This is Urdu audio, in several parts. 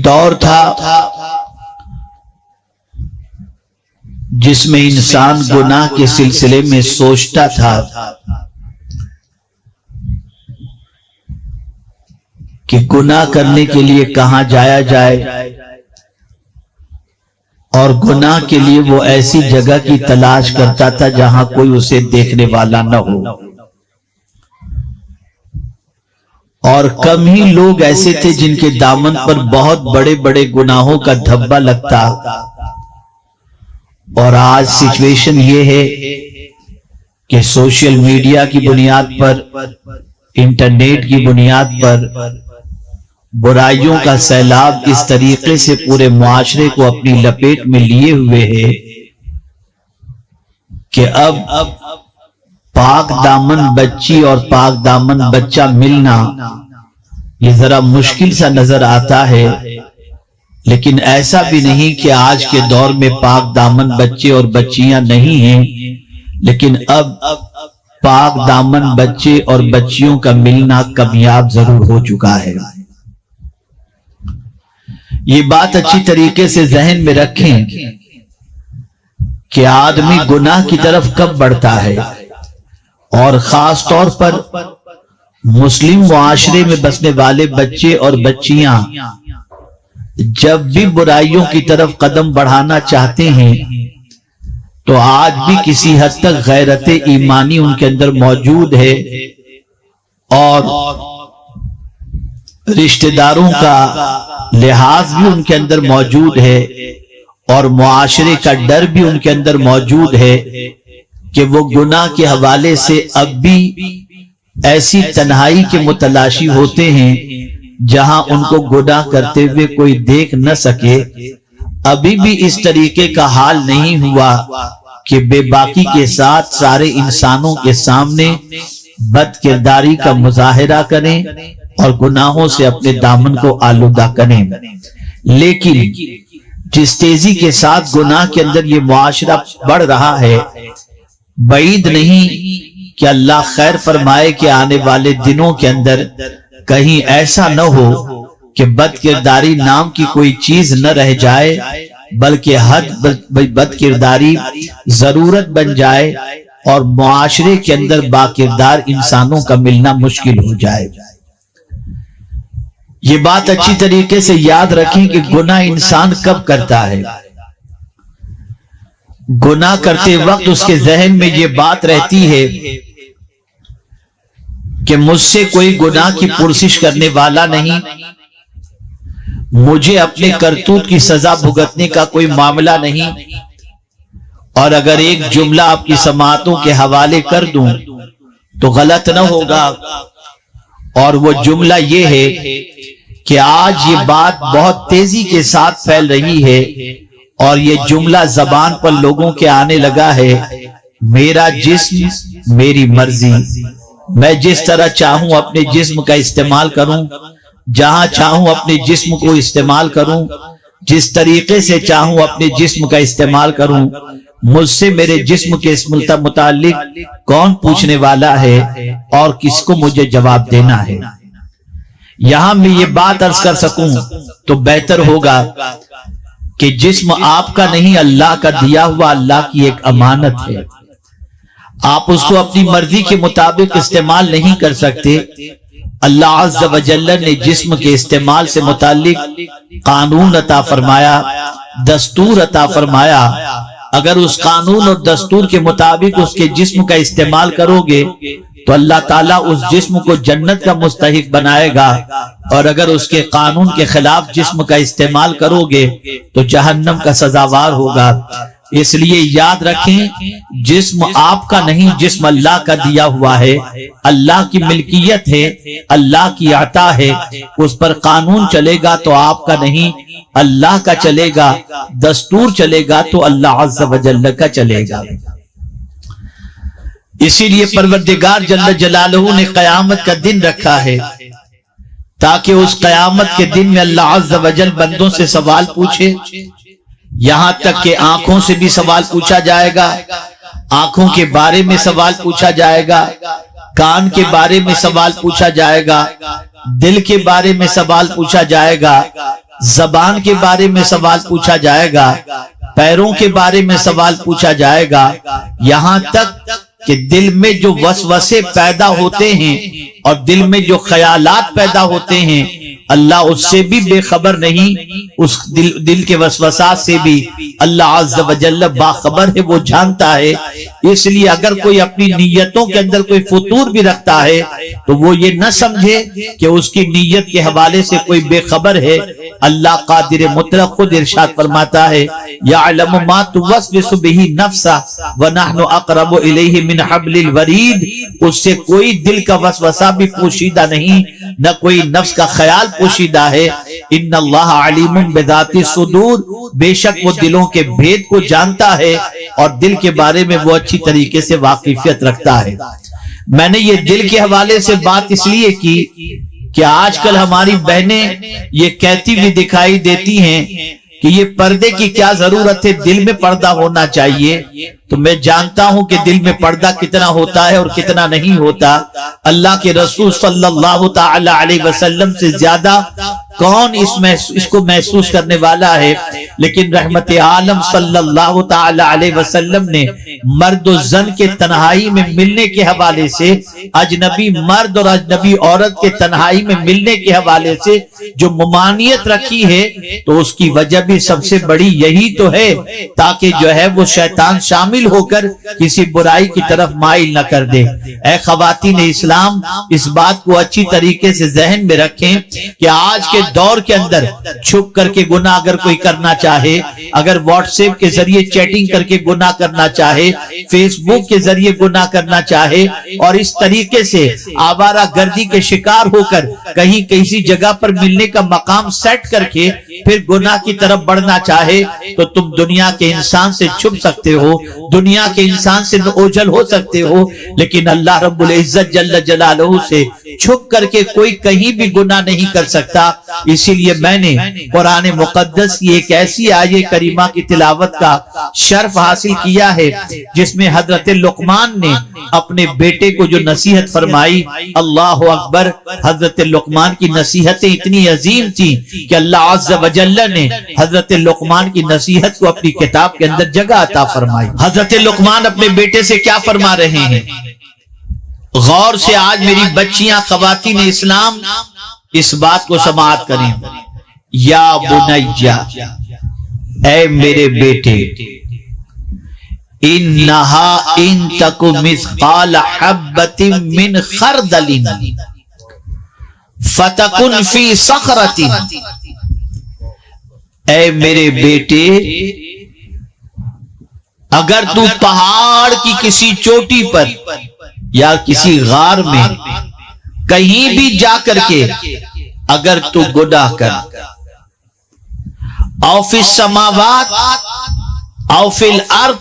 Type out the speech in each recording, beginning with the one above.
دور تھا جس میں انسان گناہ کے سلسلے میں سوچتا تھا کہ گناہ کرنے کے لیے کہاں جایا جائے، اور گناہ کے لیے وہ ایسی جگہ کی تلاش کرتا تھا جہاں کوئی اسے دیکھنے والا نہ ہو، اور کم ہی لوگ ایسے تھے جن کے دامن پر بہت بڑے بڑے گناہوں کا دھبا لگتا۔ اور آج سچویشن یہ ہے کہ سوشل میڈیا کی بنیاد پر، انٹرنیٹ کی بنیاد پر برائیوں کا سیلاب اس طریقے سے پورے معاشرے کو اپنی لپیٹ میں لیے ہوئے ہے کہ اب پاک دامن بچی اور پاک دامن بچہ ملنا یہ ذرا مشکل سا نظر آتا ہے، لیکن ایسا بھی نہیں کہ آج کے دور میں پاک دامن بچے اور بچیاں نہیں ہیں، لیکن اب پاک دامن بچے اور بچیوں کا ملنا کامیاب ضرور ہو چکا ہے۔ یہ بات اچھی طریقے سے ذہن میں رکھیں کہ آدمی گناہ کی طرف کب بڑھتا ہے، اور خاص طور پر مسلم معاشرے میں بسنے والے بچے اور بچیاں جب بھی برائیوں کی طرف قدم بڑھانا چاہتے ہیں تو آج بھی کسی حد تک غیرت ایمانی ان کے اندر موجود ہے، اور رشتہ داروں کا لحاظ بھی ان کے اندر موجود ہے، اور معاشرے کا ڈر بھی ان کے اندر موجود ہے کہ وہ گناہ کے حوالے سے اب بھی ایسی تنہائی کے متلاشی ہوتے ہیں جہاں ان کو گناہ کرتے ہوئے کوئی دیکھ نہ سکے۔ ابھی بھی اس طریقے کا حال نہیں ہوا کہ بے باکی کے ساتھ سارے انسانوں کے سامنے بد کرداری کا مظاہرہ کریں اور گناہوں سے اپنے دامن کو آلودہ کریں، لیکن جس تیزی کے ساتھ گناہ کے اندر یہ معاشرہ بڑھ رہا ہے، بعید نہیں کہ اللہ خیر فرمائے کہ آنے والے دنوں کے اندر کہیں ایسا نہ ہو کہ بد کرداری نام کی کوئی چیز نہ رہ جائے، بلکہ حد بد کرداری ضرورت بن جائے اور معاشرے کے اندر با کردار انسانوں کا ملنا مشکل ہو جائے۔ یہ بات اچھی طریقے سے یاد رکھیں کہ گناہ انسان کب کرتا ہے۔ گناہ کرتے وقت اس کے ذہن میں یہ بات رہتی ہے کہ مجھ سے کوئی گناہ کی پرسش کرنے والا نہیں، مجھے اپنے کرتوت کی سزا بھگتنے کا کوئی معاملہ نہیں، اور اگر ایک جملہ آپ کی سماعتوں کے حوالے کر دوں تو غلط نہ ہوگا، اور وہ جملہ یہ ہے کہ آج یہ بات بہت تیزی کے ساتھ پھیل رہی ہے، اور یہ جملہ زبان پر لوگوں کے آنے لگا ہے، میرا جسم میری مرضی، میں جس طرح چاہوں اپنے جسم کا استعمال کروں، جہاں چاہوں اپنے جسم کو استعمال کروں، جس طریقے سے چاہوں اپنے جسم کا استعمال کروں، مجھ سے میرے جسم کے اس متعلق کون پوچھنے والا ہے اور کس کو مجھے جواب دینا ہے۔ یہاں میں یہ بات عرض کر سکوں تو بہتر ہوگا کہ جسم آپ کا نہیں، اللہ کا دیا ہوا اللہ کی ایک امانت ہے، آپ اس کو اپنی مرضی کے مطابق استعمال نہیں کر سکتے۔ اللہ عز و جل نے جسم کے استعمال سے متعلق قانون عطا فرمایا، دستور عطا فرمایا، اگر اس قانون اور دستور کے مطابق اس کے جسم کا استعمال کرو گے تو اللہ تعالیٰ اس جسم کو جنت کا مستحق بنائے گا، اور اگر اس کے قانون کے خلاف جسم کا استعمال کرو گے تو جہنم کا سزاوار ہوگا۔ اس لیے یاد رکھیں، جسم آپ کا نہیں، جسم اللہ کا دیا ہوا ہے، اللہ کی ملکیت ہے، اللہ کی عطا ہے، اس پر قانون چلے گا تو آپ کا نہیں، اللہ کا چلے گا، دستور چلے گا تو اللہ عز و جل کا چلے گا۔ اسی لیے پروردگار جل جلالہ نے قیامت کا دن رکھا ہے تاکہ اس قیامت کے دن میں اللہ عز و جل بندوں سے سوال پوچھے، یہاں تک کہ آنکھوں سے بھی سوال پوچھا جائے گا، آنکھوں کے بارے میں سوال پوچھا جائے گا، کان کے بارے میں سوال پوچھا جائے گا، دل کے بارے میں سوال پوچھا جائے گا، زبان کے بارے میں سوال پوچھا جائے گا، پیروں کے بارے میں سوال پوچھا جائے گا، یہاں تک کہ دل میں جو وسوسے پیدا ہوتے ہیں اور دل میں جو خیالات پیدا ہوتے ہیں اللہ اس سے بھی بے خبر نہیں، اس دل کے وسوسات سے بھی اللہ عز و جل باخبر ہے، وہ جانتا ہے۔ اس لیے اگر کوئی اپنی نیتوں کے اندر کوئی فطور بھی رکھتا ہے تو وہ یہ نہ سمجھے کہ اس کی نیت کے حوالے سے کوئی بے خبر ہے۔ اللہ قادر مطلق خود ارشاد فرماتا ہے یعلم ما توسوس به نفسہ ونحن اقرب الیہ من حبل الورید، اس سے کوئی دل کا وسوسہ بھی پوشیدہ نہیں، نہ کوئی نفس کا خیال پوشیدہ ہے۔ ان اللہ علیم بذات الصدور، بے شک وہ دلوں کے بھید کو جانتا ہے اور دل کے بارے میں وہ اچھی طریقے سے واقفیت رکھتا ہے۔ میں نے یہ دل کے حوالے سے بات اس لیے کی کہ آج کل ہماری بہنیں یہ کہتی بھی دکھائی دیتی ہیں کہ یہ پردے کی کیا ضرورت ہے، دل میں پردہ ہونا چاہیے۔ تو میں جانتا ہوں کہ دل میں پردہ کتنا ہوتا ہے اور کتنا نہیں ہوتا۔ اللہ کے رسول صلی اللہ تعالی علیہ وسلم سے زیادہ کون اس کو محسوس کرنے والا ہے، لیکن رحمت عالم صلی اللہ تعالی علیہ وسلم نے مرد و زن کے تنہائی میں ملنے کے حوالے سے، اجنبی مرد اور اجنبی عورت کے تنہائی میں ملنے کے حوالے سے جو ممانعت رکھی ہے تو اس کی وجہ بھی سب سے بڑی یہی تو ہے تاکہ جو ہے وہ شیطان شامل ہو کر کسی برائی کی طرف مائل نہ کر دے۔ اے خواتین اسلام، اس بات کو اچھی طریقے سے ذہن میں رکھیں کہ آج کے دور کے اندر چھپ کر کے گناہ اگر کوئی کرنا چاہے، اگر واٹس ایپ کے ذریعے چیٹنگ کر کے گناہ کرنا چاہے، فیس بک کے ذریعے گناہ کرنا چاہے اور اس طریقے سے آوارہ گردی کے شکار ہو کر کہیں کسی جگہ پر ملنے کا مقام سیٹ کر کے پھر گناہ کی طرف بڑھنا چاہے تو تم دنیا کے انسان سے چھپ سکتے ہو، دنیا کے انسان سے اوجھل ہو سکتے ہو، لیکن اللہ رب العزت جل جلالہ سے چھپ کر کے کوئی کہیں بھی گناہ نہیں کر سکتا۔ اسی لیے میں نے قرآن مقدس کی ایک ایسی آیت کریمہ کی تلاوت کا شرف حاصل کیا ہے جس میں حضرت لقمان نے اپنے بیٹے کو جو نصیحت فرمائی، اللہ اکبر، حضرت لقمان کی نصیحتیں اتنی عظیم تھیں کہ اللہ عز و جل نے حضرت لقمان کی نصیحت کو اپنی کتاب کے اندر جگہ عطا فرمائی۔ حضرت لقمان اپنے بیٹے سے کیا فرما رہے ہیں؟ غور سے آج میری بچیاں خواتین اسلام اس بات کو سماعت کریں۔ یا بنیہ، اے میرے بیٹے، انہا ان تک مثقال حبۃ من خردل فتکن فی صخرۃ، اے میرے بیٹے اگر تو پہاڑ کی کسی چوٹی پر یا کسی غار میں کہیں بھی جا کر کے اگر تو گناہ کر، او فی السماوات او فی الارض،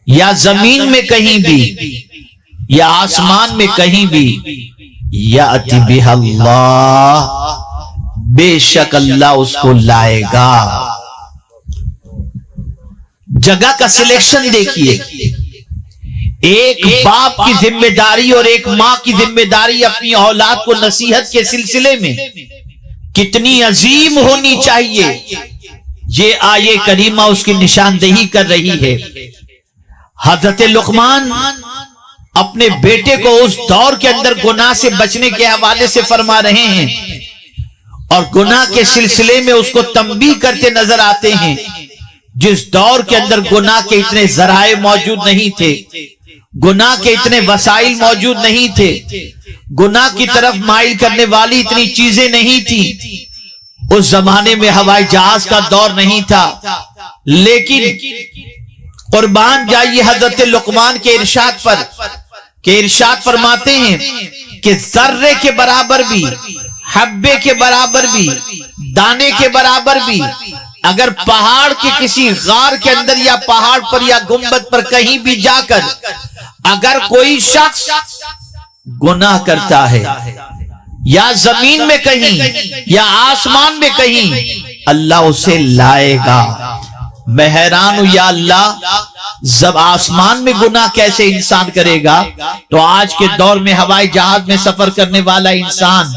یا زمین میں کہیں بھی یا آسمان میں کہیں بھی، یأتی بہا اللہ، بے شک اللہ اس کو لائے گا۔ جگہ کا سلیکشن دیکھیے، ایک باپ کی ذمہ داری اور ایک ماں کی ذمہ داری اپنی اولاد کو نصیحت کے سلسلے میں کتنی عظیم ہونی چاہیے، یہ آیے کریمہ اس کی نشاندہی کر رہی ہے۔ حضرت لقمان اپنے بیٹے کو اس دور کے اندر گناہ سے بچنے کے حوالے سے فرما رہے ہیں اور گناہ کے سلسلے میں اس کو تنبیہ کرتے نظر آتے ہیں۔ جس دور کے اندر گناہ کے اتنے ذرائع موجود نہیں تھے، گناہ کے اتنے وسائل موجود نہیں تھے، گناہ کی طرف مائل کرنے والی اتنی چیزیں نہیں تھی، اس زمانے میں ہوائی جہاز کا دور نہیں تھا، لیکن قربان جائیے حضرت لقمان کے ارشاد پر کہ ارشاد فرماتے ہیں کہ ذرے کے برابر بھی، حبے کے برابر بھی، دانے کے برابر بھی اگر پہاڑ کے کسی غار کے اندر یا پہاڑ پر یا گنبد پر کہیں بھی جا کر اگر کوئی شخص گناہ کرتا ہے یا زمین میں کہیں یا آسمان میں کہیں، اللہ اسے لائے گا۔ میں حیران ہوں یا اللہ، جب آسمان میں گناہ کیسے انسان کرے گا، تو آج کے دور میں ہوائی جہاز میں سفر کرنے والا انسان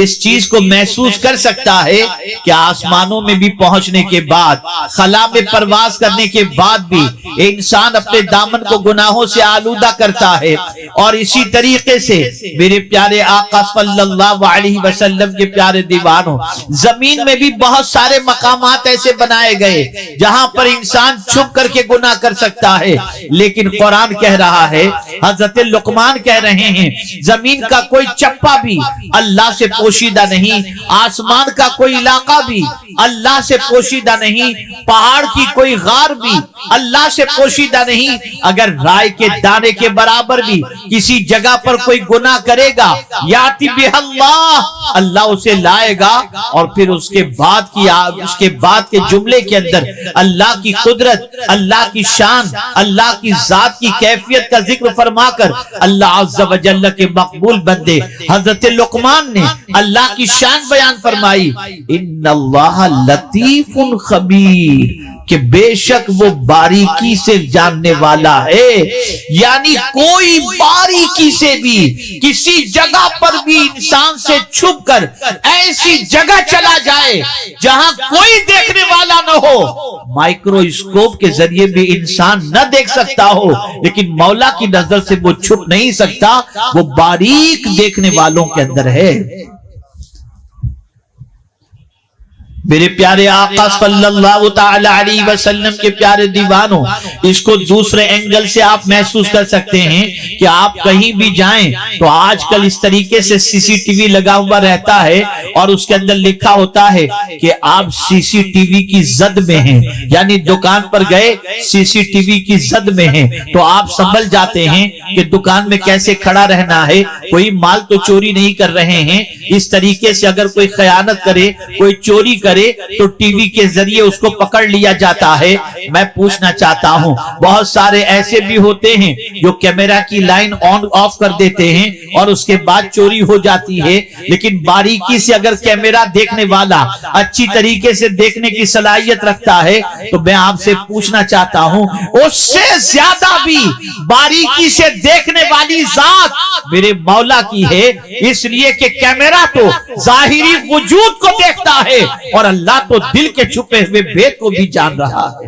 اس چیز کو محسوس کر سکتا ہے کہ آسمانوں میں بھی پہنچنے کے بعد، خلا میں پرواز کرنے کے بعد بھی انسان اپنے دامن کو گناہوں سے آلودہ کرتا ہے۔ اور اسی طریقے سے میرے پیارے آقا صلی اللہ علیہ وسلم کے پیارے دیوانوں، زمین میں بھی بہت سارے مقامات ایسے بنائے گئے جہاں پر انسان چھپ کر کے گناہ کر سکتا ہے، لیکن قرآن کہہ رہا ہے، حضرت لقمان کہہ رہے ہیں، زمین کا کوئی چپا بھی اللہ سے پوشیدہ نہیں، آسمان کا کوئی علاقہ بھی اللہ سے پوشیدہ نہیں، پہاڑ کی کوئی غار بھی اللہ سے پوشیدہ نہیں۔ اگر رائے کے دانے کے برابر بھی کسی جگہ پر کوئی گناہ کرے گا، یاتی بہ اللہ اسے لائے گا، اور پھر اس کے بعد کے جملے کے اندر اللہ کی قدرت، اللہ کی شان، اللہ کی ذات کی کیفیت کا ذکر فرما کر اللہ عز و جل کے مقبول بندے حضرت لقمان نے اللہ کی شان بیان فرمائی، ان اللہ لطیف خبیر، کہ بے شک وہ باریکی سے جاننے والا ہے۔ یعنی کوئی باریکی سے بھی کسی جگہ پر بھی انسان سے چھپ کر ایسی جگہ چلا جائے جہاں کوئی دیکھنے والا نہ ہو، مائکروسکوپ کے ذریعے بھی انسان نہ دیکھ سکتا ہو، لیکن مولا کی نظر سے وہ چھپ نہیں سکتا، وہ باریک دیکھنے والوں کے اندر ہے۔ میرے پیارے آقا صلی اللہ تعالی علیہ وسلم کے پیارے دیوانوں، اس کو دوسرے اینگل سے آپ محسوس کر سکتے ہیں کہ آپ کہیں بھی جائیں تو آج کل اس طریقے سے سی سی ٹی وی لگا ہوا رہتا ہے، اور اس کے اندر لکھا ہوتا ہے کہ آپ سی سی ٹی وی کی زد میں ہیں، یعنی دکان پر گئے سی سی ٹی وی کی زد میں ہیں تو آپ سنبھل جاتے ہیں کہ دکان میں کیسے کھڑا رہنا ہے، کوئی مال تو چوری نہیں کر رہے ہیں۔ اس طریقے سے اگر کوئی خیانت کرے، کوئی چوری کرے تو ٹی وی کے ذریعے اس کو پکڑ لیا جاتا ہے۔ میں پوچھنا چاہتا ہوں، بہت سارے ایسے بھی ہوتے ہیں جو کیمرہ کی لائن آن آف کر دیتے ہیں اور اس کے بعد چوری ہو جاتی ہے، لیکن باریکی سے اگر کیمرہ دیکھنے والا اچھی طریقے سے دیکھنے کی صلاحیت رکھتا ہے تو میں آپ سے پوچھنا چاہتا ہوں، اس سے زیادہ بھی باریکی سے دیکھنے والی ذات میرے مولا کی ہے، اس لیے کہ کیمرہ تو ظاہری وجود کو دیکھتا ہے اور اللہ تو دل کے چھپے ہوئے بھید کو بھی جان رہا ہے۔